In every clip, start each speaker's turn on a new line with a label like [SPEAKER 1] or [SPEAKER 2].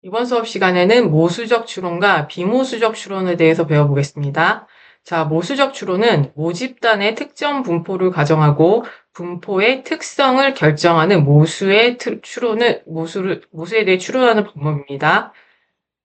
[SPEAKER 1] 이번 수업 시간에는 모수적 추론과 비모수적 추론에 대해서 배워보겠습니다. 자, 모수적 추론은 모집단의 특정 분포를 가정하고 분포의 특성을 결정하는 모수에 대해 추론하는 방법입니다.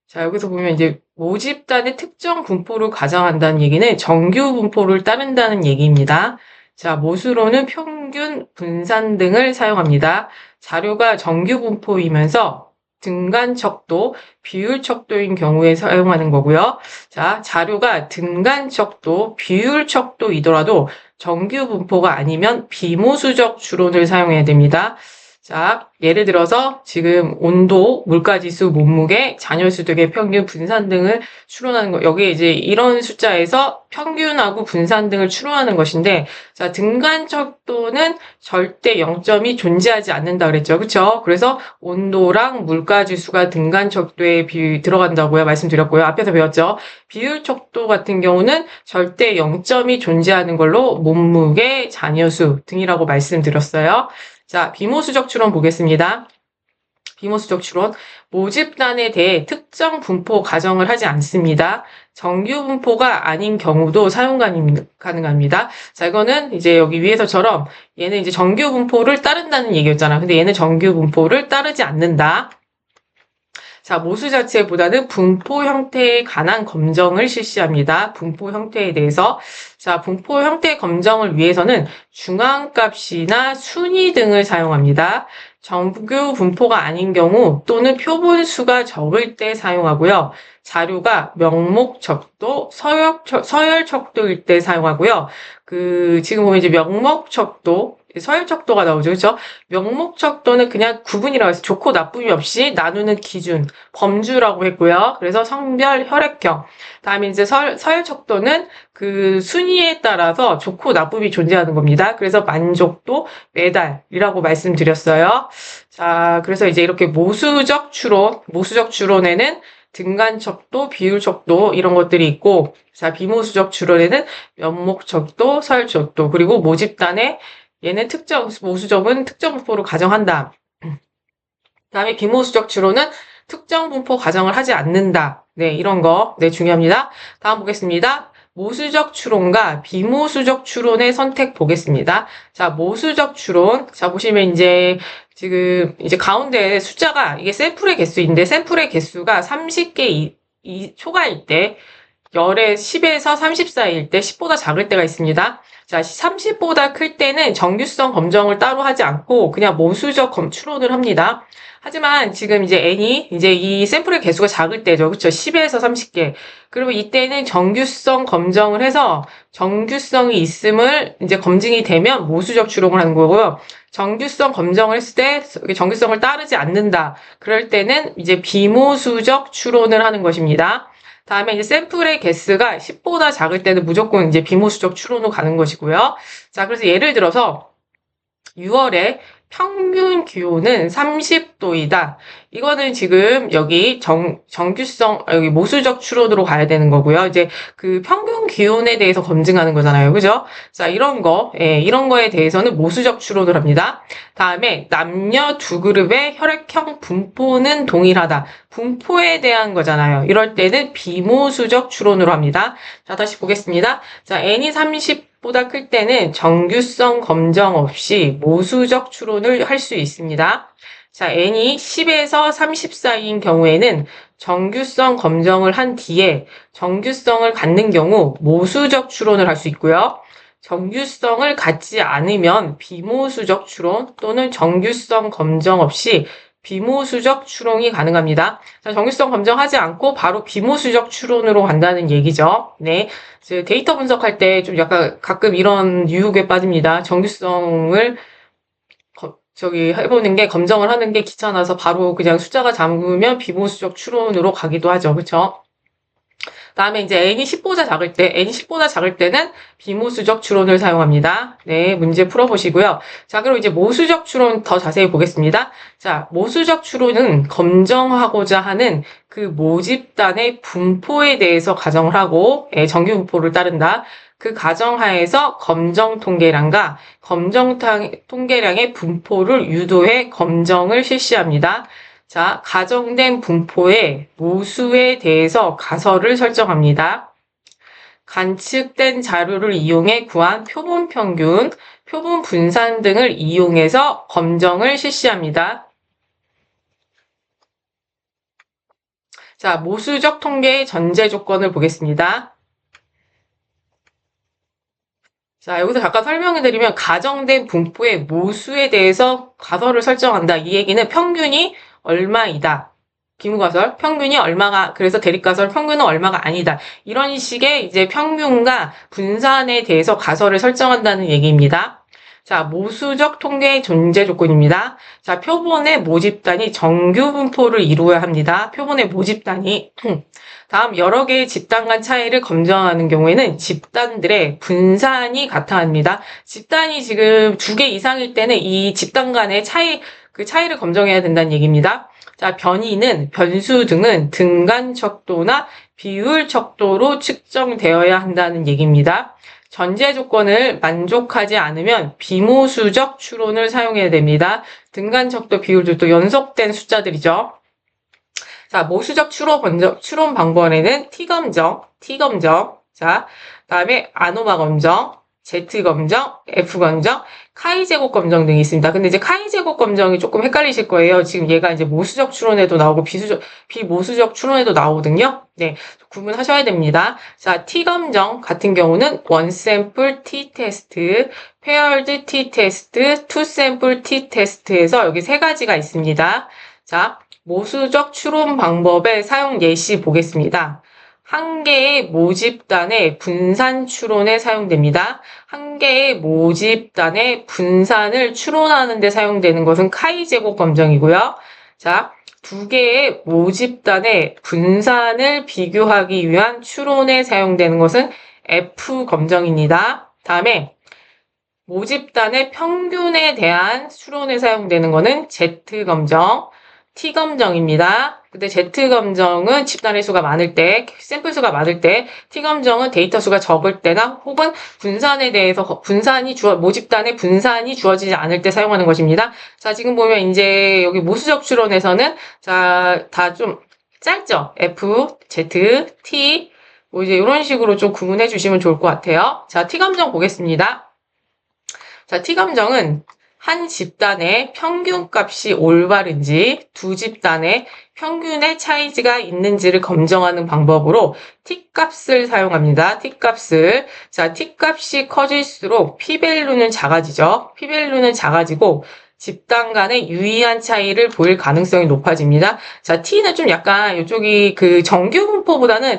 [SPEAKER 1] 자, 여기서 보면 이제 모집단의 특정 분포를 가정한다는 얘기는 정규 분포를 따른다는 얘기입니다. 자, 모수로는 평균, 분산 등을 사용합니다. 자료가 정규 분포이면서 등간 척도, 비율 척도인 경우에 사용하는 거고요. 자, 자료가 등간 척도, 비율 척도이더라도 정규 분포가 아니면 비모수적 추론을 사용해야 됩니다. 자, 예를 들어서 지금 온도, 물가지수, 몸무게, 잔여수 등의 평균, 분산 등을 추론하는 거. 여기 이제 이런 숫자에서 평균하고 분산 등을 추론하는 것인데, 자, 등간 척도는 절대 0점이 존재하지 않는다 그랬죠. 그쵸? 그래서 온도랑 물가지수가 등간 척도에 들어간다고요. 말씀드렸고요. 앞에서 배웠죠. 비율 척도 같은 경우는 절대 0점이 존재하는 걸로 몸무게, 잔여수 등이라고 말씀드렸어요. 자, 비모수적 추론 보겠습니다. 비모수적 추론. 모집단에 대해 특정 분포 가정을 하지 않습니다. 정규 분포가 아닌 경우도 사용 가능합니다. 자, 이거는 이제 여기 위에서처럼 얘는 이제 정규 분포를 따른다는 얘기였잖아. 근데 얘는 정규 분포를 따르지 않는다. 자, 모수 자체보다는 분포 형태에 관한 검정을 실시합니다. 분포 형태에 대해서. 자, 분포 형태 검정을 위해서는 중앙값이나 순위 등을 사용합니다. 정규 분포가 아닌 경우 또는 표본수가 적을 때 사용하고요. 자료가 명목 척도, 서열 척도일 때 사용하고요. 지금 보면 이제 명목 척도, 서열 척도가 나오죠. 그렇죠? 명목 척도는 그냥 구분이라고 해서 좋고 나쁨이 없이 나누는 기준, 범주라고 했고요. 그래서 성별, 혈액형. 다음에 이제 서열 척도는 그 순위에 따라서 좋고 나쁨이 존재하는 겁니다. 그래서 만족도, 메달이라고 말씀드렸어요. 자, 그래서 이제 이렇게 모수적 추론에는 등간 척도, 비율 척도 이런 것들이 있고, 자, 비모수적 추론에는 면목 척도, 서열 척도, 그리고 모집단에 얘는 모수적은 특정 분포를 가정한다. 다음에 비모수적 추론은 특정 분포 가정을 하지 않는다. 네, 이런 거. 네, 중요합니다. 다음 보겠습니다. 모수적 추론과 비모수적 추론의 선택 보겠습니다. 자, 모수적 추론. 자, 보시면 이제 지금 이제 가운데 숫자가 이게 샘플의 개수인데 샘플의 개수가 30개 초과일 때 열의 10에서 30 사이일 때 10보다 작을 때가 있습니다. 자, 30보다 클 때는 정규성 검정을 따로 하지 않고 그냥 모수적 추론을 합니다. 하지만 지금 이제 n이 이제 이 샘플의 개수가 작을 때죠. 그쵸? 10에서 30개. 그리고 이때는 정규성 검정을 해서 정규성이 있음을 이제 검증이 되면 모수적 추론을 하는 거고요. 정규성 검정을 했을 때 정규성을 따르지 않는다. 그럴 때는 이제 비모수적 추론을 하는 것입니다. 다음에 이제 샘플의 개수가 10보다 작을 때는 무조건 이제 비모수적 추론으로 가는 것이고요. 자, 그래서 예를 들어서 6월에 평균 기온은 30도이다. 이거는 지금 여기 여기 모수적 추론으로 가야 되는 거고요. 이제 그 평균 기온에 대해서 검증하는 거잖아요. 그죠? 자, 이런 거에 대해서는 모수적 추론을 합니다. 다음에 남녀 두 그룹의 혈액형 분포는 동일하다. 분포에 대한 거잖아요. 이럴 때는 비모수적 추론으로 합니다. 자, 다시 보겠습니다. 자, n이 30보다 클 때는 정규성 검정 없이 모수적 추론을 할 수 있습니다. 자, n이 10에서 30 사이인 경우에는 정규성 검정을 한 뒤에 정규성을 갖는 경우 모수적 추론을 할 수 있고요. 정규성을 갖지 않으면 비모수적 추론 또는 정규성 검정 없이 비모수적 추론이 가능합니다. 자, 정규성 검정하지 않고 바로 비모수적 추론으로 간다는 얘기죠. 네. 데이터 분석할 때 좀 약간 가끔 이런 유혹에 빠집니다. 정규성을 해보는 게, 검정을 하는 게 귀찮아서 바로 그냥 숫자가 작으면 비모수적 추론으로 가기도 하죠. 그쵸? 다음에 이제 n이 10보다 작을 때는 비모수적 추론을 사용합니다. 네, 문제 풀어보시고요. 자, 그리고 이제 모수적 추론 더 자세히 보겠습니다. 자, 모수적 추론은 검정하고자 하는 그 모집단의 분포에 대해서 가정을 하고, 정규 분포를 따른다. 그 가정하에서 검정 통계량과 검정 통계량의 분포를 유도해 검정을 실시합니다. 자, 가정된 분포의 모수에 대해서 가설을 설정합니다. 관측된 자료를 이용해 구한 표본 평균, 표본 분산 등을 이용해서 검정을 실시합니다. 자, 모수적 통계의 전제 조건을 보겠습니다. 자, 여기서 잠깐 설명해 드리면 가정된 분포의 모수에 대해서 가설을 설정한다. 이 얘기는 평균이 얼마이다. 기무가설, 평균이 얼마가, 그래서 대립가설, 평균은 얼마가 아니다. 이런 식의 이제 평균과 분산에 대해서 가설을 설정한다는 얘기입니다. 자, 모수적 통계의 존재 조건입니다. 자, 표본의 모집단이 정규 분포를 이루어야 합니다. 표본의 모집단이. 다음 여러 개의 집단 간 차이를 검정하는 경우에는 집단들의 분산이 같아야 합니다. 집단이 지금 2개 이상일 때는 이 집단 간의 차이, 그 차이를 검정해야 된다는 얘기입니다. 자, 변이는, 변수 등은 등간 척도나 비율 척도로 측정되어야 한다는 얘기입니다. 전제 조건을 만족하지 않으면 비모수적 추론을 사용해야 됩니다. 등간 척도, 비율도 연속된 숫자들이죠. 자, 모수적 추론 방법에는 T검정, 자, 다음에 아노마 검정, Z 검정, F 검정, 카이 제곱 검정 등이 있습니다. 근데 이제 카이 제곱 검정이 조금 het갈리실 거예요. 지금 얘가 이제 모수적 추론에도 나오고 비모수적 추론에도 나오거든요. 네, 구분하셔야 됩니다. 자, T 검정 같은 경우는 원 샘플 T 테스트, 페어드 T 테스트, 투 샘플 T 테스트에서 여기 3가지가 있습니다. 자, 모수적 추론 방법의 사용 예시 보겠습니다. 한 개의 모집단의 분산 추론에 사용됩니다. 한 개의 모집단의 분산을 추론하는 데 사용되는 것은 카이 제곱 검정이고요. 자, 2개의 모집단의 분산을 비교하기 위한 추론에 사용되는 것은 F 검정입니다. 다음에 모집단의 평균에 대한 추론에 사용되는 것은 Z 검정, T 검정입니다. 근데 Z 검정은 집단의 수가 많을 때, 샘플 수가 많을 때, T 검정은 데이터 수가 적을 때나 혹은 분산에 대해서 모집단의 분산이 주어지지 않을 때 사용하는 것입니다. 자, 지금 보면 이제 여기 모수적 추론에서는 자, 다 좀 짧죠? F, Z, T, 뭐 이제 이런 식으로 좀 구분해 주시면 좋을 것 같아요. 자, T 검정 보겠습니다. 자, T 검정은 한 집단의 평균값이 올바른지, 두 집단의 평균의 차이가 있는지를 검정하는 방법으로 T값을 사용합니다. T값을. 자, T값이 커질수록 P밸류는 작아지죠. P밸류는 작아지고 집단 간의 유의한 차이를 보일 가능성이 높아집니다. 자, T는 좀 약간 이쪽이 그 정규 분포보다는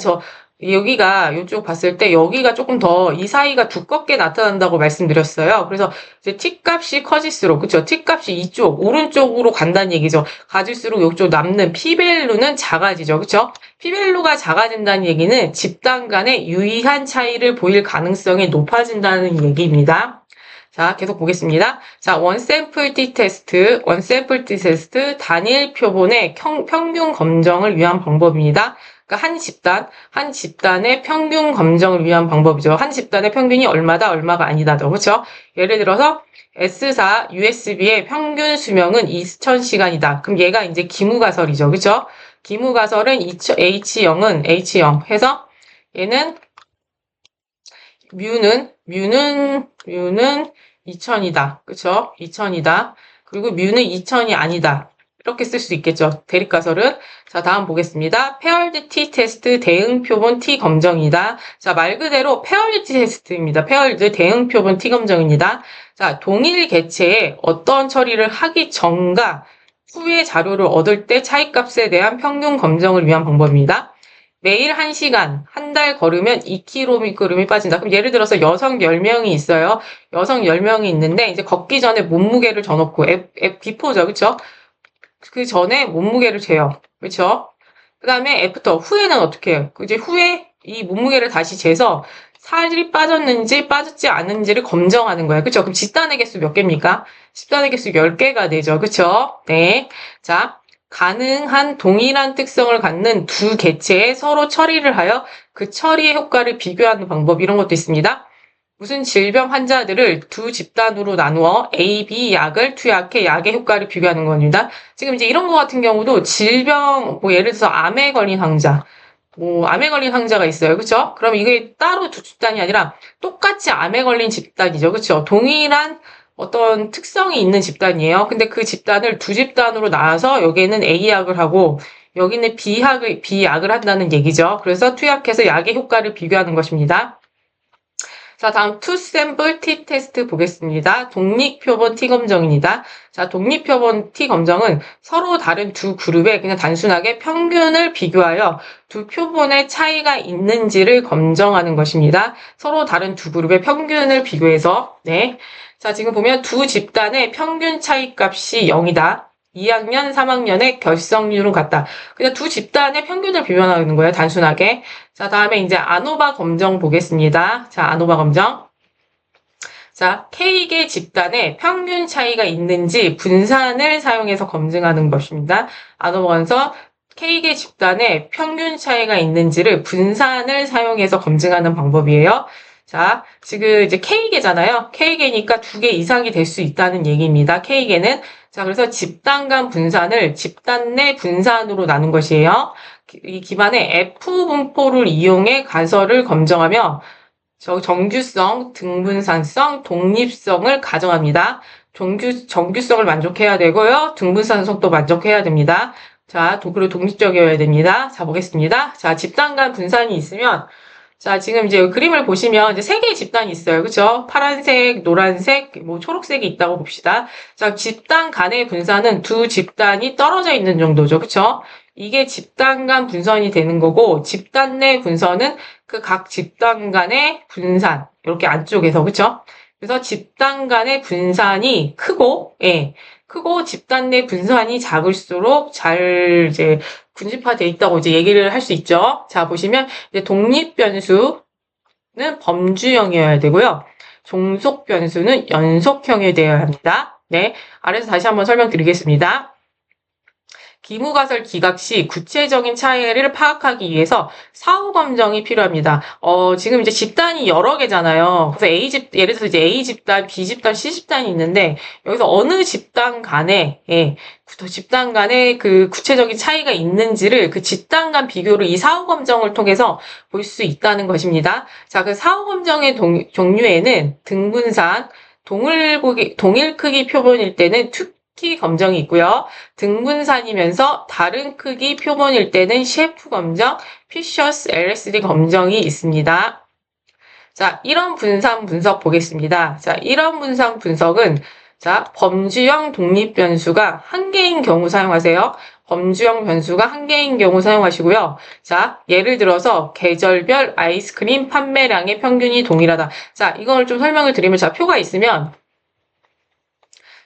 [SPEAKER 1] 여기가 이쪽 봤을 때 여기가 조금 더 이 사이가 두껍게 나타난다고 말씀드렸어요. 그래서 이제 T값이 커질수록, 그쵸? T값이 이쪽, 오른쪽으로 간다는 얘기죠. 가질수록 이쪽 남는 P밸류는 작아지죠. 그쵸? P밸류가 작아진다는 얘기는 집단 간의 유의한 차이를 보일 가능성이 높아진다는 얘기입니다. 자, 계속 보겠습니다. 자, 원샘플 T 테스트, 단일 표본의 평균 검정을 위한 방법입니다. 그러니까 한 집단의 평균 검정을 위한 방법이죠. 한 집단의 평균이 얼마다, 얼마가 아니다죠. 그렇죠? 예를 들어서 S사 USB의 평균 수명은 2000시간이다. 그럼 얘가 이제 기무가설이죠. 그렇죠? 기무가설은 H0 해서 얘는 뮤는 2000이다. 그렇죠? 2000이다. 그리고 뮤는 2000이 아니다. 이렇게 쓸 수 있겠죠. 대립가설은. 자, 다음 보겠습니다. 페어드 T 테스트 대응 표본 T 검정이다. 자, 말 그대로 페어드 T 테스트입니다. 페어드 대응 표본 T 검정입니다. 자, 동일 개체에 어떤 처리를 하기 전과 후의 자료를 얻을 때 차이값에 대한 평균 검정을 위한 방법입니다. 매일 1시간, 한 달 걸으면 2kg이 빠진다. 그럼 예를 들어서 여성 10명이 있어요. 여성 10명이 있는데 이제 걷기 전에 몸무게를 재놓고 비포죠. 그쵸? 그 전에 몸무게를 재요. 그렇죠? 그 다음에 애프터, 후에는 어떻게 해요? 이제 후에 이 몸무게를 다시 재서 살이 빠졌는지 빠졌지 않은지를 검정하는 거예요. 그렇죠? 그럼 집단의 개수 몇 개입니까? 집단의 개수 10개가 되죠. 그렇죠? 네. 자, 가능한 동일한 특성을 갖는 두 개체에 서로 처리를 하여 그 처리의 효과를 비교하는 방법 이런 것도 있습니다. 무슨 질병 환자들을 두 집단으로 나누어 A, B 약을 투약해 약의 효과를 비교하는 겁니다. 지금 이제 이런 거 같은 경우도 질병, 뭐 예를 들어서 암에 걸린 환자, 뭐 암에 걸린 환자가 있어요. 그렇죠? 그럼 이게 따로 두 집단이 아니라 똑같이 암에 걸린 집단이죠. 그렇죠? 동일한 어떤 특성이 있는 집단이에요. 근데 그 집단을 두 집단으로 나눠서 여기에는 A 약을 하고 여기는 B 약을 한다는 얘기죠. 그래서 투약해서 약의 효과를 비교하는 것입니다. 자, 다음 투 샘플 T 테스트 보겠습니다. 독립표본 T 검정입니다. 자, 독립표본 T 검정은 서로 다른 두 그룹에 그냥 단순하게 평균을 비교하여 두 표본의 차이가 있는지를 검정하는 것입니다. 서로 다른 두 그룹의 평균을 비교해서, 네. 자, 지금 보면 두 집단의 평균 차이 값이 0이다. 2학년, 3학년의 결석률은 같다. 그냥 두 집단의 평균을 비교하는 거예요, 단순하게. 자, 다음에 이제 아노바 검정 보겠습니다. 자, 아노바 검정. 자, K개 집단의 평균 차이가 있는지 분산을 사용해서 검증하는 것입니다. 아노바 검정 K개 집단의 평균 차이가 있는지를 분산을 사용해서 검증하는 방법이에요. 자, 지금 이제 K개잖아요. K개니까 2개 이상이 될 수 있다는 얘기입니다. K개는. 자, 그래서 집단 간 분산을 집단 내 분산으로 나눈 것이에요. 이 기반에 F 분포를 이용해 가설을 검증하며 정규성, 등분산성, 독립성을 가정합니다. 정규성을 만족해야 되고요. 등분산성도 만족해야 됩니다. 자, 그리고 독립적이어야 됩니다. 자, 보겠습니다. 자, 집단 간 분산이 있으면 자, 지금 이제 그림을 보시면 이제 세 개의 집단이 있어요. 그쵸? 파란색, 노란색, 뭐 초록색이 있다고 봅시다. 자, 집단 간의 분산은 두 집단이 떨어져 있는 정도죠. 그쵸? 이게 집단 간 분선이 되는 거고, 집단 내 분선은 그 각 집단 간의 분산. 이렇게 안쪽에서, 그쵸? 그래서 집단 간의 분산이 크고, 예. 크고 집단 내 분산이 작을수록 잘 이제 군집화돼 있다고 이제 얘기를 할 수 있죠. 자, 보시면 이제 독립 변수는 범주형이어야 되고요. 종속 변수는 연속형이 되어야 합니다. 네. 아래서 다시 한번 설명드리겠습니다. 기무가설 기각 시 구체적인 차이를 파악하기 위해서 사후 검정이 필요합니다. 지금 이제 집단이 여러 개잖아요. 그래서 예를 들어서 이제 A 집단, B 집단, C 집단이 있는데, 여기서 어느 집단 간에, 집단 간에 그 구체적인 차이가 있는지를 그 집단 간 비교를 이 사후 검정을 통해서 볼 수 있다는 것입니다. 자, 그 사후 검정의 종류에는 등분산, 동일 크기 표본일 때는 특히 검정이 있고요. 등분산이면서 다른 크기 표본일 때는 셰프 검정, 피셔스 LSD 검정이 있습니다. 자, 이런 분산 분석 보겠습니다. 자, 이런 분산 분석은 자, 범주형 독립 변수가 한 개인 경우 사용하세요. 범주형 변수가 한 개인 경우 사용하시고요. 자, 예를 들어서 계절별 아이스크림 판매량의 평균이 동일하다. 자, 이걸 좀 설명을 드리면 자, 표가 있으면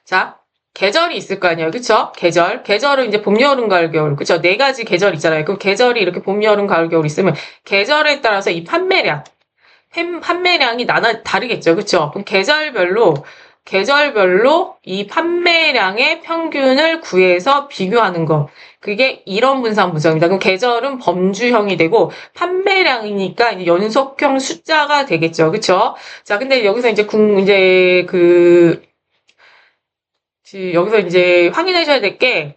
[SPEAKER 1] 자, 계절이 있을 거 아니에요. 그쵸? 계절은 이제 봄, 여름, 가을, 겨울. 그쵸? 네 가지 계절 있잖아요. 그럼 계절이 이렇게 봄, 여름, 가을, 겨울 있으면 계절에 따라서 이 판매량이 다르겠죠. 그쵸? 그럼 계절별로 이 판매량의 평균을 구해서 비교하는 거. 그게 이런 분산 분석입니다. 그럼 계절은 범주형이 되고 판매량이니까 이제 연속형 숫자가 되겠죠. 그쵸? 자, 근데 여기서 이제 여기서 이제 확인하셔야 될 게,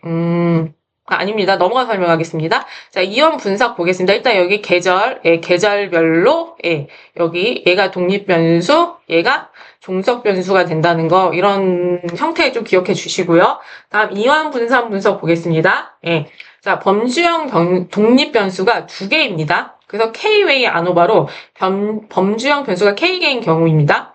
[SPEAKER 1] 아닙니다. 넘어가 설명하겠습니다. 자, 이원 분석 보겠습니다. 일단 여기 계절별로, 여기 얘가 독립변수, 얘가 종속변수가 된다는 거, 이런 형태 좀 기억해 주시고요. 다음 이원 분산 분석 보겠습니다. 자, 범주형 독립변수가 두 개입니다. 그래서 K-웨이 아노바로 범주형 변수가 K개인 경우입니다.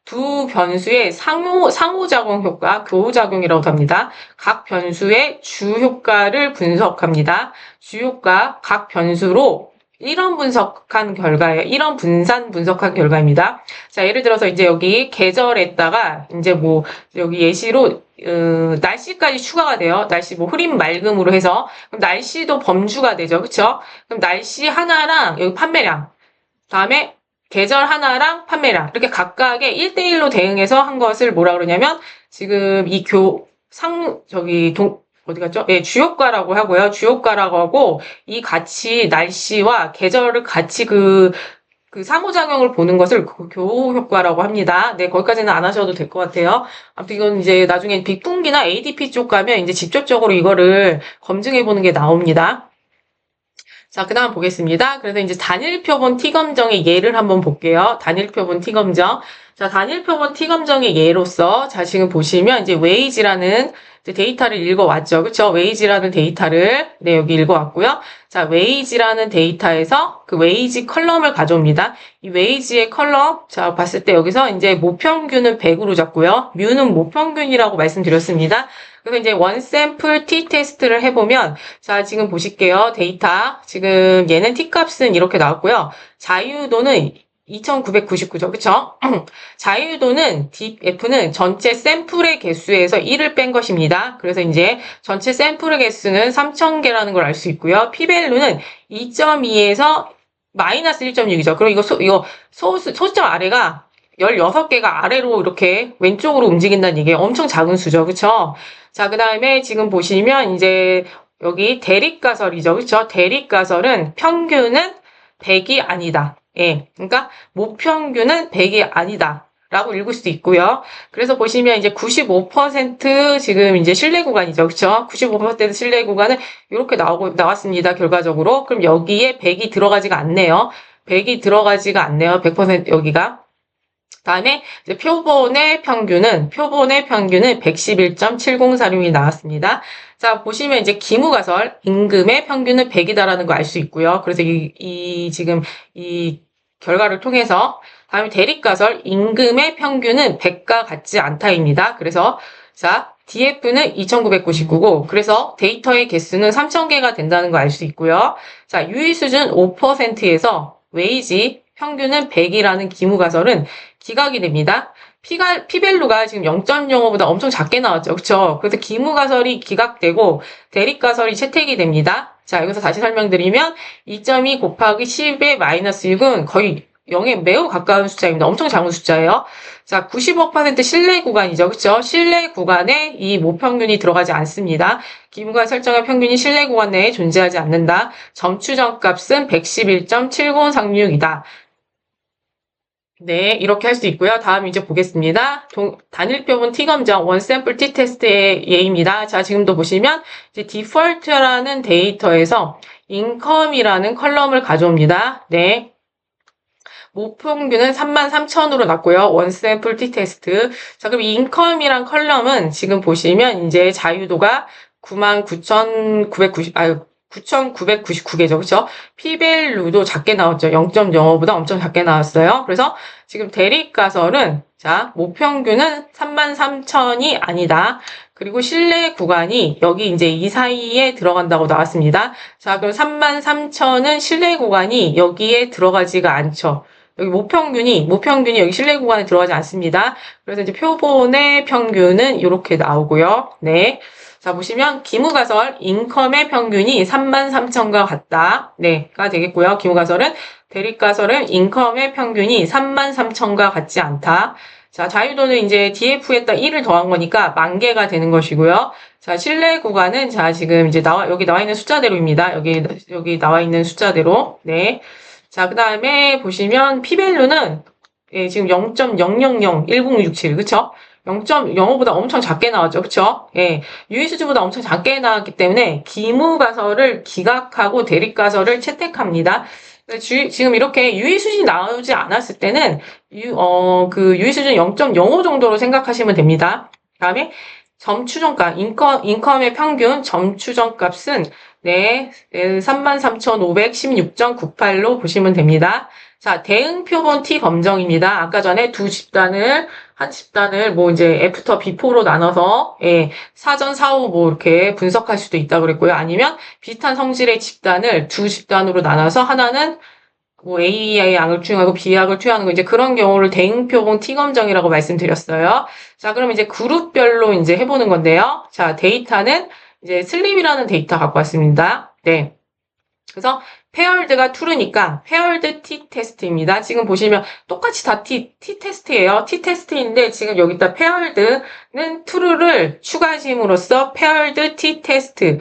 [SPEAKER 1] 두 변수의 상호작용 효과, 교호작용이라고 합니다. 각 변수의 주효과를 분석합니다. 주효과 각 변수로 이런 분산 분석한 결과입니다. 자, 예를 들어서 이제 여기 계절에다가 이제 뭐 여기 예시로 날씨까지 추가가 돼요. 날씨 뭐 흐림 맑음으로 해서 그럼 날씨도 범주가 되죠. 그쵸? 그럼 날씨 하나랑 여기 판매량 다음에 계절 하나랑 판매량 이렇게 각각의 1대1로 대응해서 한 것을 뭐라 그러냐면 지금 이 어디 갔죠? 주효과라고 하고요. 주효과라고 하고 이 같이 날씨와 계절을 같이 그 상호작용을 보는 것을 교호 효과라고 합니다. 네, 거기까지는 안 하셔도 될 것 같아요. 아무튼 이건 이제 나중에 빅분기나 ADP 쪽 가면 이제 직접적으로 이거를 검증해 보는 게 나옵니다. 자, 그 다음 보겠습니다. 그래서 이제 단일표본 T검정의 예를 한번 볼게요. 단일표본 T검정. 자, 단일표본 T검정의 예로서, 자, 지금 보시면 이제 웨이지라는 이제 데이터를 읽어왔죠. 그쵸? 웨이지라는 데이터를, 네, 여기 읽어왔고요. 자, 웨이지라는 데이터에서 그 웨이지 컬럼을 가져옵니다. 이 웨이지의 컬럼, 자, 봤을 때 여기서 이제 모평균은 100으로 잡고요. 뮤는 모평균이라고 말씀드렸습니다. 그래서 이제 원 샘플 T 테스트를 해보면, 자, 지금 보실게요. 데이터. 지금 얘는 T 값은 이렇게 나왔고요. 자유도는 2999죠. 그쵸? 자유도는 DF는 전체 샘플의 개수에서 1을 뺀 것입니다. 그래서 이제 전체 샘플의 개수는 3000개라는 걸 알 수 있고요. P밸류는 2.2에서 마이너스 1.6이죠. 그럼 이거 소수점 아래가 16개가 아래로 이렇게 왼쪽으로 움직인다는 얘기예요. 엄청 작은 수죠. 그쵸? 자, 그 다음에 지금 보시면 이제 여기 대립가설이죠. 그쵸? 대립가설은 평균은 100이 아니다. 예. 그러니까 모평균은 100이 아니다. 라고 읽을 수도 있고요. 그래서 보시면 이제 95% 지금 이제 신뢰 구간이죠. 그쵸? 95% 신뢰 구간은 이렇게 나왔습니다. 결과적으로. 그럼 여기에 100이 들어가지가 않네요. 100이 들어가지가 않네요. 100% 여기가. 다음에 이제 표본의 평균은 111.7046이 나왔습니다. 자, 보시면 이제 기무가설 임금의 평균은 100이다라는 거 알 수 있고요. 그래서 지금 이 결과를 통해서 다음에 대립가설 임금의 평균은 100과 같지 않다입니다. 그래서 자, DF는 2999고 그래서 데이터의 개수는 3000개가 된다는 거 알 수 있고요. 자, 유의수준 5%에서 웨이지 평균은 100이라는 기무가설은 기각이 됩니다. P밸류가 지금 0.05보다 엄청 작게 나왔죠. 그쵸? 그래서 기무가설이 기각되고 대립가설이 채택이 됩니다. 자, 여기서 다시 설명드리면 2.2 곱하기 10의 마이너스 6은 거의 0에 매우 가까운 숫자입니다. 엄청 작은 숫자예요. 자, 95% 신뢰 구간이죠. 그쵸? 신뢰 구간에 이 모평균이 들어가지 않습니다. 기무가 설정한 평균이 신뢰 구간 내에 존재하지 않는다. 점추정 값은 111.7036이다. 네, 이렇게 할 수 있고요. 다음 이제 보겠습니다. 단일표본 T검정 원샘플 T테스트의 예입니다. 자, 지금도 보시면 이제 디폴트라는 데이터에서 인컴이라는 컬럼을 가져옵니다. 네. 모평균은 33,000으로 났고요. 원샘플 T테스트. 자, 그럼 이 인컴이란 컬럼은 지금 보시면 이제 자유도가 9999개죠. 그쵸? P밸류도 작게 나왔죠. 0.05보다 엄청 작게 나왔어요. 그래서 지금 대립가설은, 자, 모평균은 33,000이 아니다. 그리고 신뢰 구간이 여기 이제 이 사이에 들어간다고 나왔습니다. 자, 그럼 33,000은 신뢰 구간이 여기에 들어가지가 않죠. 여기 모평균이 여기 신뢰 구간에 들어가지 않습니다. 그래서 이제 표본의 평균은 이렇게 나오고요. 네. 자, 보시면 기무가설 인컴의 평균이 33,000과 같다. 네,가 되겠고요. 기무가설은 대립가설은 인컴의 평균이 33,000과 같지 않다. 자, 자유도는 이제 DF에다 1을 더한 거니까 10,000개가 되는 것이고요. 자, 신뢰 구간은 자, 지금 이제 여기 나와 있는 숫자대로입니다. 여기 나와 있는 숫자대로. 네. 자, 그 다음에 보시면 P밸류는 예, 지금 0.0001067, 그쵸? 0.05보다 엄청 작게 나왔죠. 그쵸? 예. 유의수준보다 엄청 작게 나왔기 때문에 기무가설을 기각하고 대립가설을 채택합니다. 지금 이렇게 유의수준이 나오지 않았을 때는, 그 유의수준 0.05 정도로 생각하시면 됩니다. 다음에 점추정값, 인컴의 평균 점추정값은 네, 33,516.98로 보시면 됩니다. 자, 대응표본 T 검정입니다. 아까 전에 한 집단을 뭐 이제 애프터 비포로 나눠서, 예, 사전 사후 뭐 이렇게 분석할 수도 있다고 그랬고요. 아니면 비슷한 성질의 집단을 두 집단으로 나눠서 하나는 뭐 A의 양을 투영하고 B의 양을 투영하는 거 이제 그런 경우를 대응표본 T 검정이라고 말씀드렸어요. 자, 그럼 이제 그룹별로 이제 해보는 건데요. 자, 데이터는 이제 슬립이라는 데이터 갖고 왔습니다. 네. 그래서 페어드가 true니까 페어드 T 테스트입니다. 지금 보시면 똑같이 다 T 테스트예요. T 테스트인데 지금 여기다 페어드는 true를 추가심으로써 페어드 T 테스트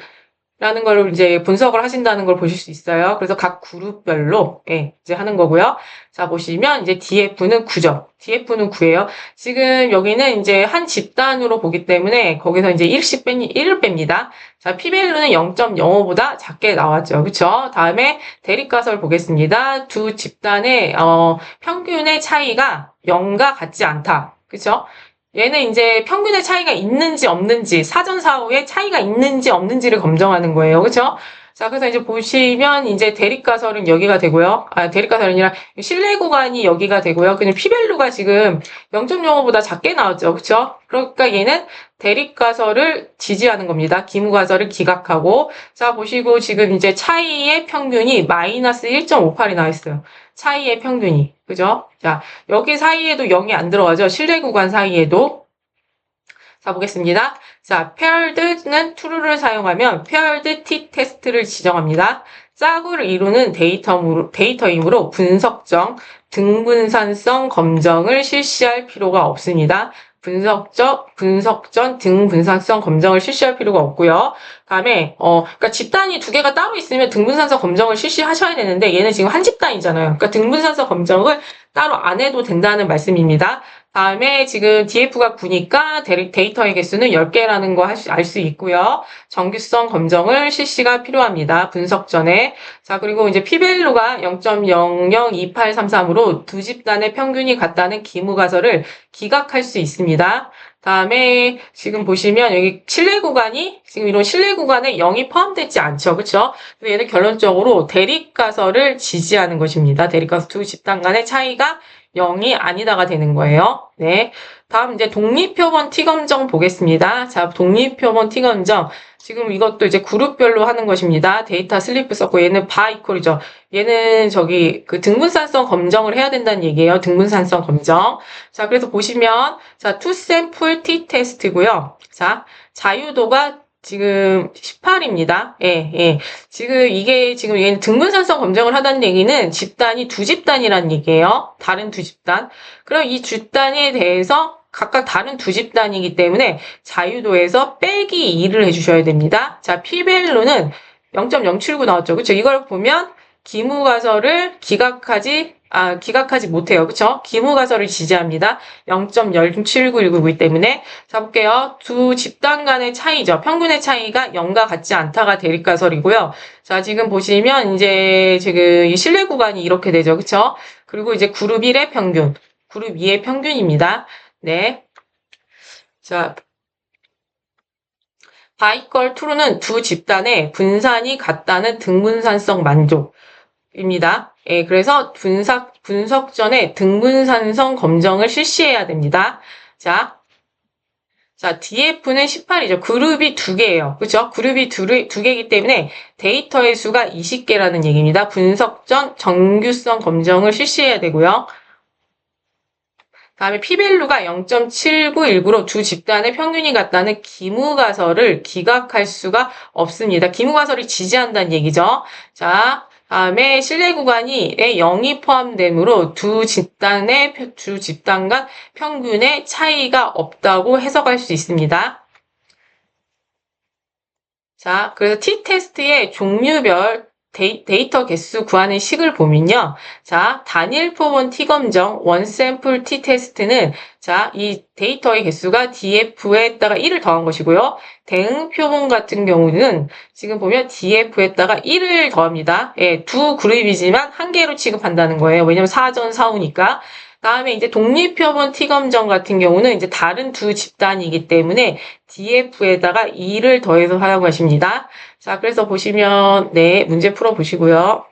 [SPEAKER 1] 라는 걸 이제 분석을 하신다는 걸 보실 수 있어요. 그래서 각 그룹별로, 예, 이제 하는 거고요. 자, 보시면 이제 DF는 9죠. DF는 9예요. 지금 여기는 이제 한 집단으로 보기 때문에 거기서 이제 1을 뺍니다. 자, P밸류는 0.05보다 작게 나왔죠. 그쵸? 다음에 대립가설 보겠습니다. 두 집단의, 평균의 차이가 0과 같지 않다. 그쵸? 얘는 이제 평균의 차이가 있는지 없는지, 사전사후에 차이가 있는지 없는지를 검증하는 거예요. 그쵸? 자, 그래서 이제 보시면 이제 대립가설은 여기가 되고요. 대립가설이 아니라 실내 구간이 여기가 되고요. 그냥 P밸류가 지금 0.05보다 작게 나왔죠. 그쵸? 그러니까 얘는 대립가설을 지지하는 겁니다. 기무가설을 기각하고. 자, 보시고 지금 이제 차이의 평균이 마이너스 1.58이 나와 있어요. 차이의 평균이. 그죠? 자, 여기 사이에도 0이 안 들어가죠. 실내 구간 사이에도. 자, 보겠습니다. 자, paired는 true를 사용하면 paired t-테스트를 지정합니다. 짝을 이루는 데이터이므로 분석적, 등분산성 검정을 실시할 필요가 없습니다. 분석 전 등분산성 검정을 실시할 필요가 없고요. 다음에 그러니까 집단이 두 개가 따로 있으면 등분산성 검정을 실시하셔야 되는데 얘는 지금 한 집단이잖아요. 그러니까 등분산성 검정을 따로 안 해도 된다는 말씀입니다. 다음에 지금 DF가 9니까 데이터의 개수는 10개라는 거 알 수 있고요. 정규성 검정을 실시가 필요합니다. 분석 전에. 자, 그리고 이제 P밸류가 0.002833으로 두 집단의 평균이 같다는 기무가설을 기각할 수 있습니다. 다음에 지금 보시면 여기 실내 구간이 지금 이런 실내 구간에 0이 포함되지 않죠. 그렇죠? 그래서 얘는 결론적으로 대립가설을 지지하는 것입니다. 대립가설 두 집단 간의 차이가 0이 아니다가 되는 거예요. 네. 다음 이제 독립표본 T검정 보겠습니다. 자, 독립표본 T검정. 지금 이것도 이제 그룹별로 하는 것입니다. 데이터 슬리프 썼고 얘는 바이퀄이죠. 얘는 저기 그 등분산성 검정을 해야 된다는 얘기예요. 등분산성 검정. 자, 그래서 보시면 자, 투샘플 T테스트고요. 자, 자유도가 지금 18입니다. 예, 예. 지금 이게 지금 얘는 등분산성 검정을 하다는 얘기는 집단이 두 집단이라는 얘기예요. 다른 두 집단. 그럼 이 집단에 대해서 각각 다른 두 집단이기 때문에 자유도에서 빼기 2를 해주셔야 됩니다. 자, P밸류는 0.079 나왔죠. 그쵸? 이걸 보면 기무가설을 기각하지 못해요. 그쵸? 기무가설을 지지합니다. 0.07919이기 때문에. 자, 볼게요. 두 집단 간의 차이죠. 평균의 차이가 0과 같지 않다가 대립가설이고요. 자, 지금 보시면 이제 지금 이 실내 구간이 이렇게 되죠. 그쵸? 그리고 이제 그룹 1의 평균, 그룹 2의 평균입니다. 네. 자, 바이컬 true는 두 집단의 분산이 같다는 등분산성 만족입니다. 예, 그래서 분석 전에 등분산성 검정을 실시해야 됩니다. 자, DF는 18이죠. 그룹이 두 개예요. 그렇죠? 그룹이 두 개이기 때문에 데이터의 수가 20개라는 얘기입니다. 분석 전 정규성 검정을 실시해야 되고요. 다음에 P밸류가 0.7919로 두 집단의 평균이 같다는 기무가설을 기각할 수가 없습니다. 기무가설이 지지한다는 얘기죠. 자, 다음에 실내 구간이 0이 포함되므로 두 집단 간 평균의 차이가 없다고 해석할 수 있습니다. 자, 그래서 T테스트의 종류별 데이터 개수 구하는 식을 보면요. 자, 단일 표본 T검정, 원샘플 T테스트는 자, 이 데이터의 개수가 DF에다가 1을 더한 것이고요. 대응 표본 같은 경우는 지금 보면 DF에다가 1을 더합니다. 예, 두 그룹이지만 한 개로 취급한다는 거예요. 왜냐면 사전 사후니까. 다음에 이제 독립표본 T검정 같은 경우는 이제 다른 두 집단이기 때문에 DF에다가 2를 더해서 하라고 하십니다. 자, 그래서 보시면, 네, 문제 풀어보시고요.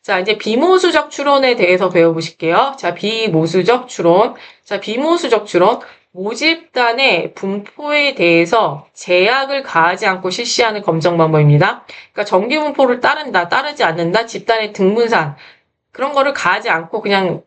[SPEAKER 1] 자, 이제 비모수적 추론에 대해서 배워보실게요. 자, 비모수적 추론. 자, 비모수적 추론. 모집단의 분포에 대해서 제약을 가하지 않고 실시하는 검정 방법입니다. 그러니까 정기 분포를 따른다, 따르지 않는다, 집단의 등분산. 그런 거를 가하지 않고 그냥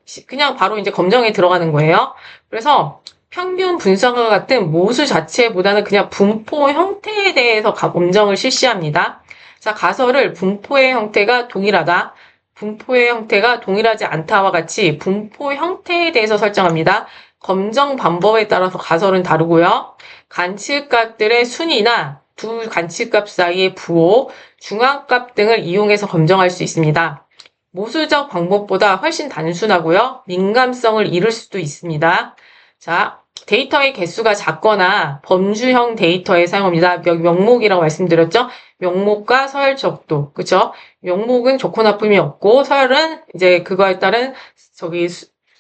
[SPEAKER 1] 바로 이제 검정에 들어가는 거예요. 그래서 평균 분석과 같은 모수 자체보다는 그냥 분포 형태에 대해서 검정을 실시합니다. 자, 가설을 분포의 형태가 동일하다. 분포의 형태가 동일하지 않다와 같이 분포 형태에 대해서 설정합니다. 검정 방법에 따라서 가설은 다르고요. 관측값들의 순위나 두 관측값 사이의 부호, 중앙값 등을 이용해서 검정할 수 있습니다. 모수적 방법보다 훨씬 단순하고요. 민감성을 잃을 수도 있습니다. 자, 데이터의 개수가 작거나 범주형 데이터에 사용합니다. 여기 명목이라고 말씀드렸죠? 명목과 서열 척도, 그쵸? 명목은 좋고 나쁨이 없고, 서열은 이제 그거에 따른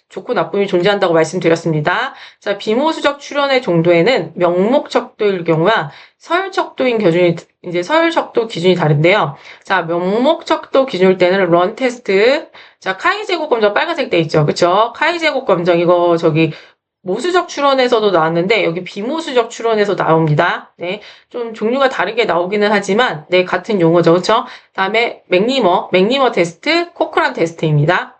[SPEAKER 1] 좋고 나쁨이 존재한다고 말씀드렸습니다. 자, 비모수적 출현의 정도에는 명목 척도일 경우와 서열 척도인 기준이, 이제 서열 척도 기준이 다른데요. 자, 명목 척도 기준일 때는 런 테스트. 자, 카이 제곱 검정 빨간색 돼 있죠. 그쵸? 카이 제곱 검정, 이거 모수적 추론에서도 나왔는데 여기 비모수적 추론에서 나옵니다. 네, 좀 종류가 다르게 나오기는 하지만 네, 같은 용어죠. 그렇죠? 다음에 맥니머 테스트, 코크란 테스트입니다.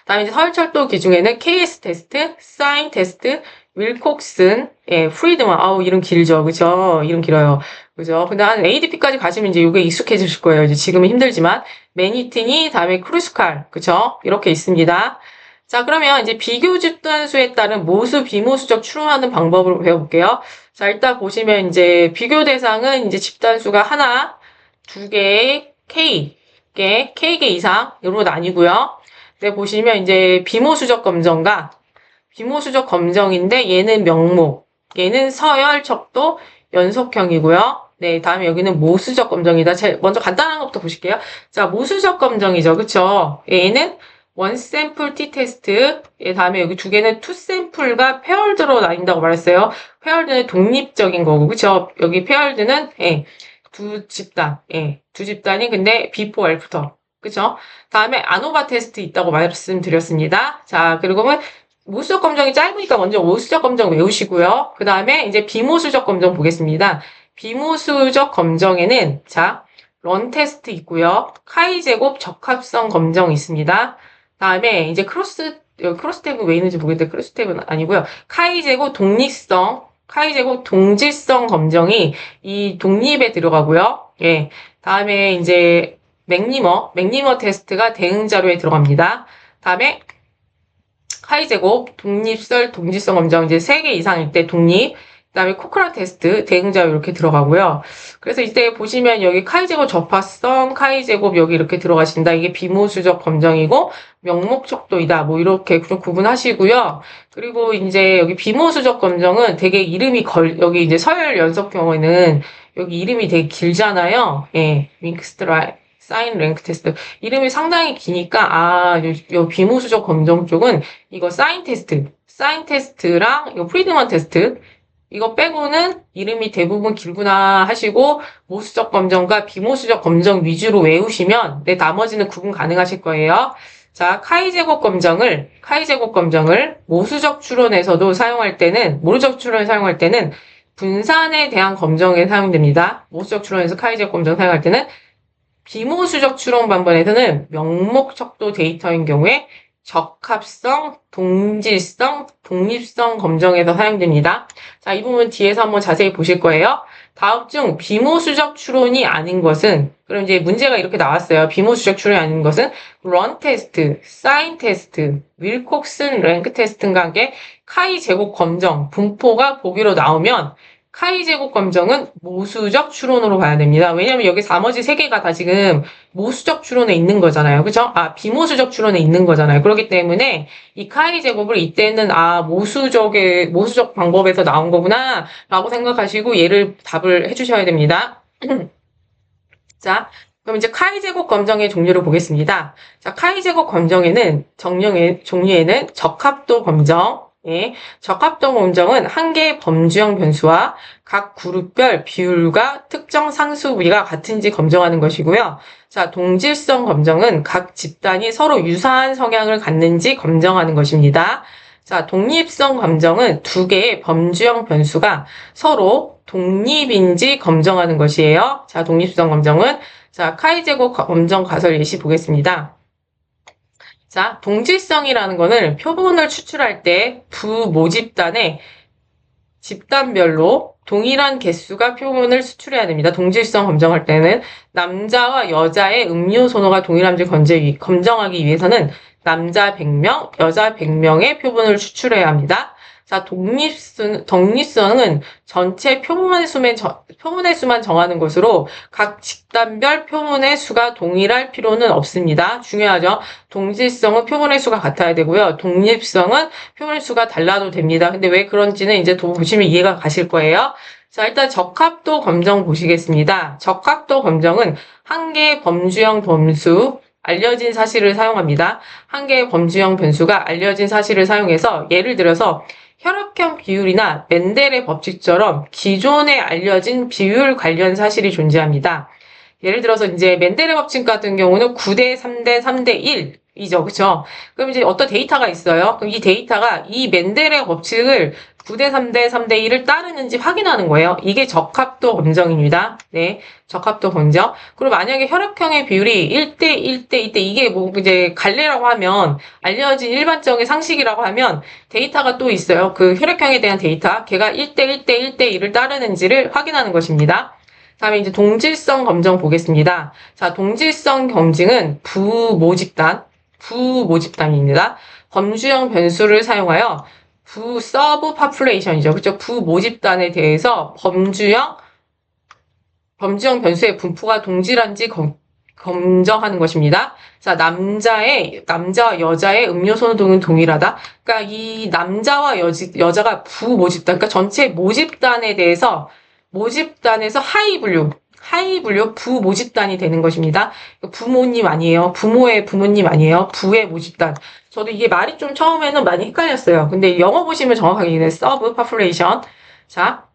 [SPEAKER 1] 다음에 이제 서열철도 기준에는 KS 테스트, 사인 테스트, 윌콕슨, 예, 프리드만. 아우, 이름 길죠. 그죠? 이름 길어요. 그죠? 근데 한 ADP까지 가시면 이제 이게 익숙해지실 거예요. 이제 지금은 힘들지만. 매니티니, 다음에 크루스칼. 그죠? 이렇게 있습니다. 자, 그러면 이제 비교 집단수에 따른 모수, 비모수적 추론하는 방법을 배워볼게요. 자, 일단 보시면 이제 비교 대상은 이제 집단수가 하나, 두 개, K개 이상으로 나뉘고요. 네, 보시면 이제 비모수적 검정인데 얘는 명목, 얘는 서열, 척도, 연속형이고요. 네, 다음에 여기는 모수적 검정이다. 먼저 간단한 것부터 보실게요. 자, 모수적 검정이죠. 그쵸? 얘는 원 샘플 T 테스트, 다음에 여기 두 개는 투 샘플과 페어럴드로 나뉜다고 말했어요. 페어럴드는 독립적인 거고, 그쵸? 여기 페어럴드는, 두 집단이 근데 before after. 그쵸? 다음에 아노바 테스트 있다고 말씀드렸습니다. 자, 그리고 모수적 검정이 짧으니까 먼저 모수적 검정 외우시고요. 그 다음에 이제 비모수적 검정 보겠습니다. 비모수적 검정에는, 자, 런 테스트 있고요. 카이 제곱 적합성 검정 있습니다. 다음에 이제 크로스 탭은 왜 있는지 모르겠는데 크로스 탭은 아니고요. 카이 제곱 동질성 검정이 이 독립에 들어가고요. 예. 다음에 이제 맥니머 테스트가 대응 자료에 들어갑니다. 다음에 카이 제곱 동질성 검정 이제 3개 이상일 때 독립. 그다음에 코크란 테스트 대응 자료 이렇게 들어가고요. 그래서 이때 보시면 여기 카이 제곱 접합성, 카이 제곱 여기 이렇게 들어가신다. 이게 비모수적 검정이고 명목 척도이다. 뭐 이렇게 좀 구분하시고요. 그리고 이제 여기 비모수적 검정은 되게 여기 이제 서열 연속 경우에는 여기 이름이 되게 길잖아요. 예, 윙크스트라이 사인 랭크 테스트. 이름이 상당히 기니까, 요 비모수적 검정 쪽은 이거 사인 테스트랑 이거 프리드만 테스트, 이거 빼고는 이름이 대부분 길구나 하시고, 모수적 검정과 비모수적 검정 위주로 외우시면, 네, 나머지는 구분 가능하실 거예요. 자, 카이 제곱 검정을 모수적 추론에서도 모수적 추론에 사용할 때는, 분산에 대한 검정에 사용됩니다. 모수적 추론에서 카이 제곱 검정 사용할 때는, 비모수적 추론 방법에서는 명목 척도 데이터인 경우에 적합성, 동질성, 독립성 검정에서 사용됩니다. 자, 이 부분 뒤에서 한번 자세히 보실 거예요. 다음 중 비모수적 추론이 아닌 것은, 그럼 이제 문제가 이렇게 나왔어요. 비모수적 추론이 아닌 것은 런 테스트, 사인 테스트, 윌콕슨 랭크 테스트과 함께 카이 제곱 검정, 분포가 보기로 나오면 카이 제곱 검정은 모수적 추론으로 봐야 됩니다. 왜냐면 여기 나머지 3개가 다 지금 모수적 추론에 있는 거잖아요. 그죠? 비모수적 추론에 있는 거잖아요. 그렇기 때문에 이 카이 제곱을 이때는 모수적 방법에서 나온 거구나 라고 생각하시고 답을 해주셔야 됩니다. 자, 그럼 이제 카이 제곱 검정의 종류를 보겠습니다. 자, 카이 제곱 검정에는 종류에는 적합도 검정, 적합도 검정은 한 개의 범주형 변수와 각 그룹별 비율과 특정 상수 부위가 같은지 검정하는 것이고요. 자, 동질성 검정은 각 집단이 서로 유사한 성향을 갖는지 검정하는 것입니다. 자, 독립성 검정은 두 개의 범주형 변수가 서로 독립인지 검정하는 것이에요. 자, 독립성 검정은 자, 카이 제곱 검정 가설 예시 보겠습니다. 자, 동질성이라는 거는 표본을 추출할 때 두 모집단의 집단별로 동일한 개수가 표본을 수출해야 됩니다. 동질성 검정할 때는 남자와 여자의 음료 선호가 동일한지 검정하기 위해서는 남자 100명, 여자 100명의 표본을 추출해야 합니다. 자, 독립성은 전체 표본의 수만 정하는 것으로 각 집단별 표본의 수가 동일할 필요는 없습니다. 중요하죠? 동질성은 표본의 수가 같아야 되고요. 독립성은 표본의 수가 달라도 됩니다. 근데 왜 그런지는 이제 보시면 이해가 가실 거예요. 자, 일단 적합도 검정 보시겠습니다. 적합도 검정은 한 개의 범주형 변수, 알려진 사실을 사용합니다. 한 개의 범주형 변수가 알려진 사실을 사용해서 예를 들어서 혈액형 비율이나 멘델의 법칙처럼 기존에 알려진 비율 관련 사실이 존재합니다. 예를 들어서 이제 멘델의 법칙 같은 경우는 9대 3대 3대 1이죠. 그쵸? 그럼 이제 어떤 데이터가 있어요. 그럼 이 데이터가 이 멘델의 법칙을 9대 3대 3대 1을 따르는지 확인하는 거예요. 이게 적합도 검정입니다. 네. 적합도 검정. 그리고 만약에 혈액형의 비율이 1대 1대 2대 이게 뭐 이제 갈래라고 하면 알려진 일반적인 상식이라고 하면 데이터가 또 있어요. 그 혈액형에 대한 데이터. 걔가 1대 1대 1대 1을 따르는지를 확인하는 것입니다. 다음에 이제 동질성 검정 보겠습니다. 자, 동질성 검증은 부모집단입니다. 범주형 변수를 사용하여 서브 파퓰레이션이죠. 그렇죠? 부모집단에 대해서 범주형 변수의 분포가 동질한지 검정하는 것입니다. 자, 남자와 여자의 음료 선호도는 동일하다. 그러니까 이 남자와 여자가 부모집단, 그러니까 전체 모집단에 대해서 모집단에서 하위 분류 부모집단이 되는 것입니다. 부모님 아니에요. 부모의 부모님 아니에요. 부의 모집단. 저도 이게 말이 좀 처음에는 많이 헷갈렸어요. 근데 영어 보시면 정확하게 이게 서브 파퓰레이션. 자,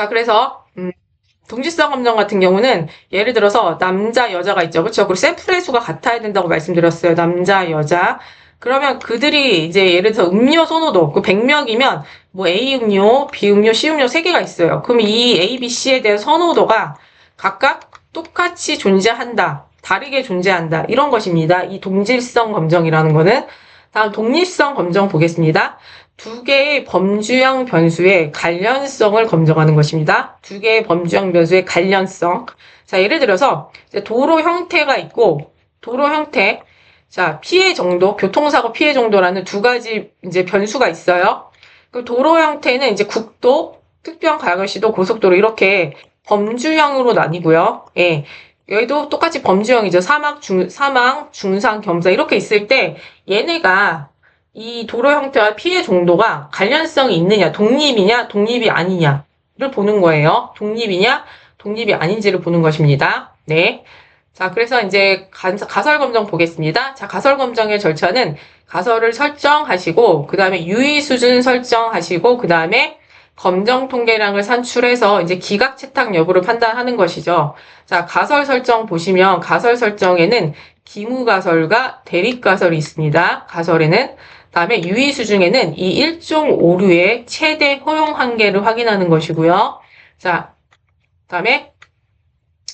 [SPEAKER 1] 그래서 동질성 검정 같은 경우는 예를 들어서 남자, 여자가 있죠. 그렇죠? 그리고 샘플의 수가 같아야 된다고 말씀드렸어요. 남자, 여자. 그러면 그들이 이제 예를 들어서 음료 선호도, 그 100명이면 뭐 A 음료, B 음료, C 음료 3개가 있어요. 그럼 이 A, B, C에 대한 선호도가 각각 똑같이 존재한다. 다르게 존재한다. 이런 것입니다. 이 동질성 검정이라는 거는. 다음 독립성 검정 보겠습니다. 두 개의 범주형 변수의 관련성을 검증하는 것입니다. 두 개의 범주형 변수의 관련성. 자, 예를 들어서 도로 형태가 있고, 도로 형태. 자, 피해 정도, 교통사고 피해 정도라는 두 가지 이제 변수가 있어요. 그 도로 형태는 이제 국도, 특별 과거시도, 고속도로 이렇게 범주형으로 나뉘고요. 예. 여기도 똑같이 범주형이죠. 사망, 중상, 겸사 이렇게 있을 때 얘네가 이 도로 형태와 피해 정도가 관련성이 있느냐, 독립이냐, 독립이 아니냐를 보는 거예요. 독립이냐, 독립이 아닌지를 보는 것입니다. 네. 자, 그래서 이제 가설 검정 보겠습니다. 자, 가설 검정의 절차는 가설을 설정하시고, 그 다음에 유의 수준 설정하시고, 그 다음에 검정 통계량을 산출해서 이제 기각 채탁 여부를 판단하는 것이죠. 자, 가설 설정 보시면 가설 설정에는 기무가설과 대립가설이 있습니다. 가설에는. 다음에 유의 수준에는 이 일종 오류의 최대 허용 한계를 확인하는 것이고요. 자, 다음에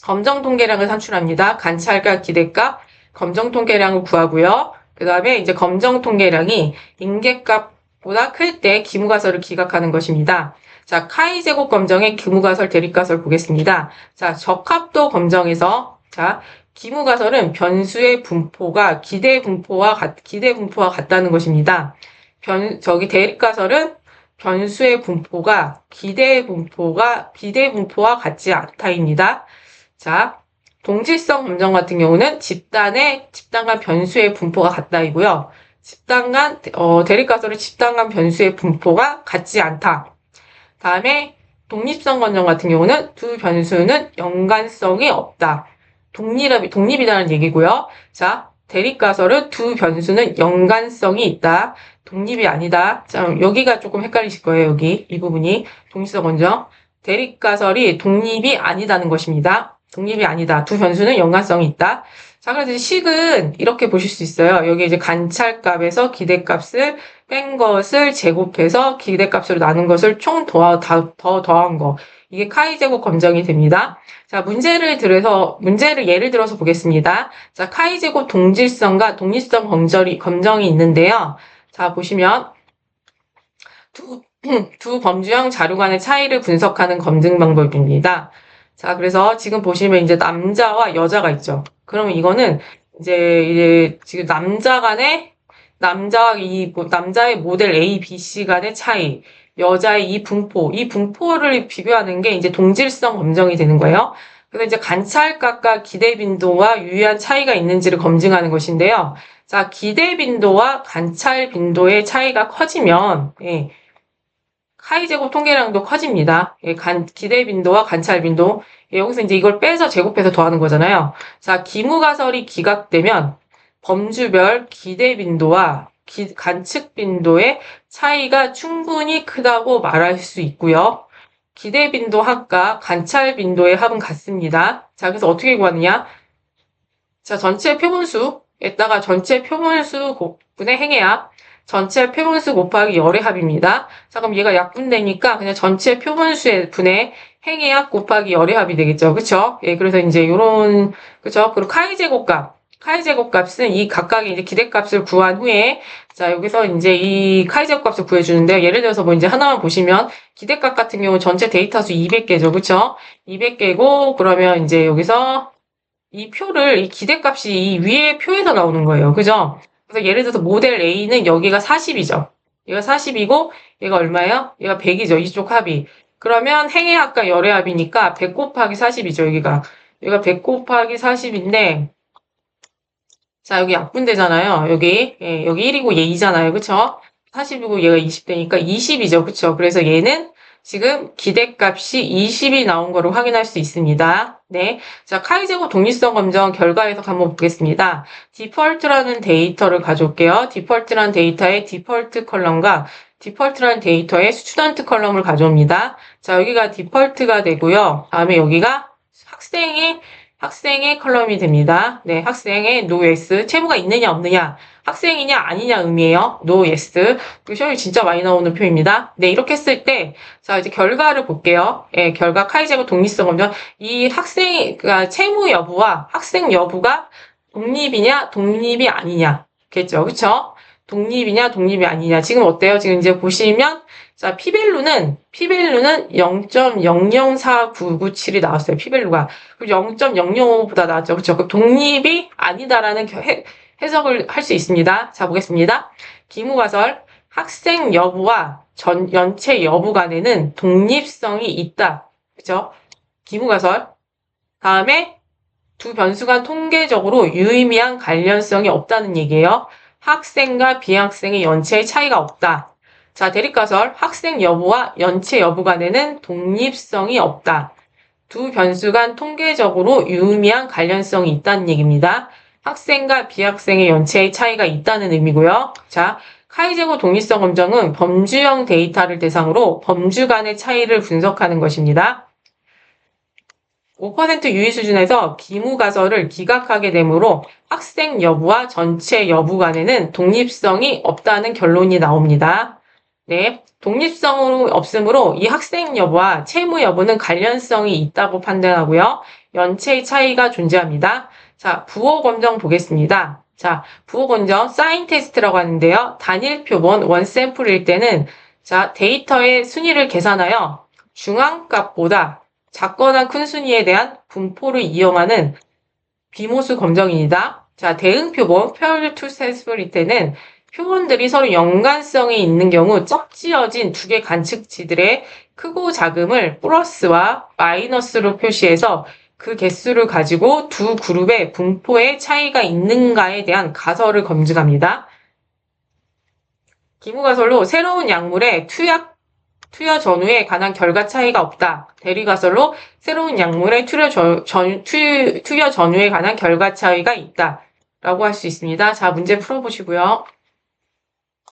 [SPEAKER 1] 검정 통계량을 산출합니다. 관찰과 기대값, 검정 통계량을 구하고요. 그 다음에 이제 검정 통계량이 임계값보다 클 때 기무가설을 기각하는 것입니다. 자, 카이 제곱 검정의 기무가설, 대립가설 보겠습니다. 자, 적합도 검정에서 자, 기무가설은 변수의 분포가 기대 분포와 같다는 것입니다. 대립가설은 변수의 분포가 비대 분포와 같지 않다입니다. 자, 동질성 검정 같은 경우는 집단 간 변수의 분포가 같다이고요. 대립가설은 집단 간 변수의 분포가 같지 않다. 다음에 독립성 검정 같은 경우는 두 변수는 연관성이 없다. 독립이라는 얘기고요. 자, 대립가설은 두 변수는 연관성이 있다. 독립이 아니다. 자, 여기가 조금 헷갈리실 거예요. 여기 이 부분이 동질성 검정. 대립가설이 독립이 아니다는 것입니다. 독립이 아니다. 두 변수는 연관성이 있다. 자, 그래서 식은 이렇게 보실 수 있어요. 여기 이제 관찰값에서 기대값을 뺀 것을 제곱해서 기대값으로 나눈 것을 총 더한 거. 이게 카이 제곱 검정이 됩니다. 자, 문제를 예를 들어서 보겠습니다. 자, 카이 제곱 동질성과 독립성 검정이 있는데요. 자, 보시면 두 범주형 자료 간의 차이를 분석하는 검증 방법입니다. 자, 그래서 지금 보시면 이제 남자와 여자가 있죠. 그러면 이거는 이제 지금 남자의 모델 A, B, C 간의 차이, 여자의 이 분포를 비교하는 게 이제 동질성 검정이 되는 거예요. 그래서 이제 관찰각과 기대 빈도와 유의한 차이가 있는지를 검증하는 것인데요. 자, 기대 빈도와 관찰 빈도의 차이가 커지면, 예, 카이 제곱 통계량도 커집니다. 예, 기대 빈도와 관찰 빈도. 예, 여기서 이제 이걸 빼서 제곱해서 더하는 거잖아요. 자, 기무가설이 기각되면 범주별 기대 빈도와 관측 빈도의 차이가 충분히 크다고 말할 수 있고요. 기대 빈도 합과 관찰 빈도의 합은 같습니다. 자, 그래서 어떻게 구하느냐? 자, 전체 표본수에다가 전체 표본수 분의 행해합, 전체 표본수 곱하기 열의 합입니다. 자, 그럼 얘가 약분되니까 그냥 전체 표본수의 분의 행해합 곱하기 열의 합이 되겠죠. 그쵸? 예, 그래서 이제 요런, 그쵸? 그리고 카이 제곱값은 이 각각의 이제 기대값을 구한 후에, 자, 여기서 이제 이 카이 제곱값을 구해주는데요. 예를 들어서 뭐 이제 하나만 보시면, 기대값 같은 경우 전체 데이터 수 200개죠. 그쵸? 200개고, 그러면 이제 여기서 이 기대값이 이 위에 표에서 나오는 거예요. 그죠? 그래서 예를 들어서 모델 A는 여기가 40이죠. 얘가 40이고, 얘가 얼마예요? 얘가 100이죠. 이쪽 합이. 그러면 행해합과 열해합이니까 100 곱하기 40이죠. 여기가 100 곱하기 40인데, 자, 여기 약분되잖아요. 여기 1이고 얘 2잖아요. 그쵸? 40이고 얘가 20되니까 20이죠. 그쵸? 그래서 얘는 지금 기대값이 20이 나온 거를 확인할 수 있습니다. 네. 자, 카이제곱 독립성 검정 결과 해석 한번 보겠습니다. 디폴트라는 데이터를 가져올게요. 디폴트라는 데이터의 디폴트 컬럼과 디폴트라는 데이터의 스튜던트 컬럼을 가져옵니다. 자, 여기가 디폴트가 되고요. 다음에 여기가 학생의 컬럼이 됩니다. 네, 학생의 no yes. 채무가 있느냐 없느냐, 학생이냐 아니냐 의미예요. no yes. 그 시험이 진짜 많이 나오는 표입니다. 네, 이렇게 했을 때, 자, 이제 결과를 볼게요. 예, 결과 카이제곱 독립성 검정. 그러니까 채무 여부와 학생 여부가 독립이냐 독립이 아니냐. 겠죠. 그쵸? 독립이냐 독립이 아니냐. 지금 어때요? 지금 이제 보시면, 자, 피밸류는 0.004997이 나왔어요. 피밸류가. 그리고 0.005보다 나왔죠. 그렇죠? 그 독립이 아니다라는 해석을 할 수 있습니다. 자, 보겠습니다. 기무가설, 학생 여부와 연체 여부 간에는 독립성이 있다. 그렇죠? 기무가설. 다음에 두 변수 간 통계적으로 유의미한 관련성이 없다는 얘기예요. 학생과 비학생의 연체의 차이가 없다. 자, 대립가설, 학생 여부와 연체 여부 간에는 독립성이 없다. 두 변수 간 통계적으로 유의미한 관련성이 있다는 얘기입니다. 학생과 비학생의 연체의 차이가 있다는 의미고요. 자, 카이제곱 독립성 검정은 범주형 데이터를 대상으로 범주 간의 차이를 분석하는 것입니다. 5% 유의 수준에서 기무가설을 기각하게 되므로 학생 여부와 전체 여부 간에는 독립성이 없다는 결론이 나옵니다. 네, 독립성이 없으므로 이 학생 여부와 채무 여부는 관련성이 있다고 판단하고요. 연체의 차이가 존재합니다. 자, 부호 검정 보겠습니다. 자, 부호 검정 사인 테스트라고 하는데요. 단일 표본 원 샘플일 때는, 자, 데이터의 순위를 계산하여 중앙값보다 작거나 큰 순위에 대한 분포를 이용하는 비모수 검정입니다. 자, 대응 표본 페어리 투 샘플일 때는 표본들이 서로 연관성이 있는 경우 짝지어진 두 개 관측치들의 크고 작음을 플러스와 마이너스로 표시해서 그 개수를 가지고 두 그룹의 분포의 차이가 있는가에 대한 가설을 검증합니다. 기무가설로 새로운 약물의 투여 전후에 관한 결과 차이가 없다. 대리가설로 새로운 약물의 투여 전후에 관한 결과 차이가 있다. 라고 할 수 있습니다. 자, 문제 풀어보시고요.